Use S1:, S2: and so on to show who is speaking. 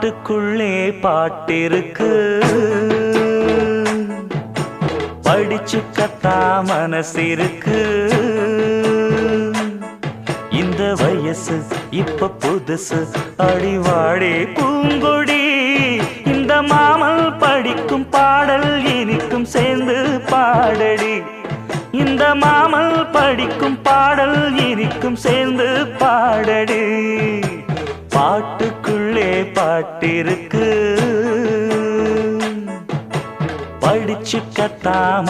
S1: பாட்டுக்குள்ளே பாட்டிருக்கு, படிச்சுக்கத்தா மனசிருக்கு. இந்த வயசு இப்ப புதுசு, அடிவாடி பூங்கொடி. இந்த மாமல் படிக்கும் பாடல் இனிக்கும் சேர்ந்து பாடடி. இந்த மாமல் படிக்கும் பாடல் இனிக்கும் சேர்ந்து பாடடி. பாட்டுக்குள்ளே பாட்டிருக்கு, படிச்சுக்கத்தாம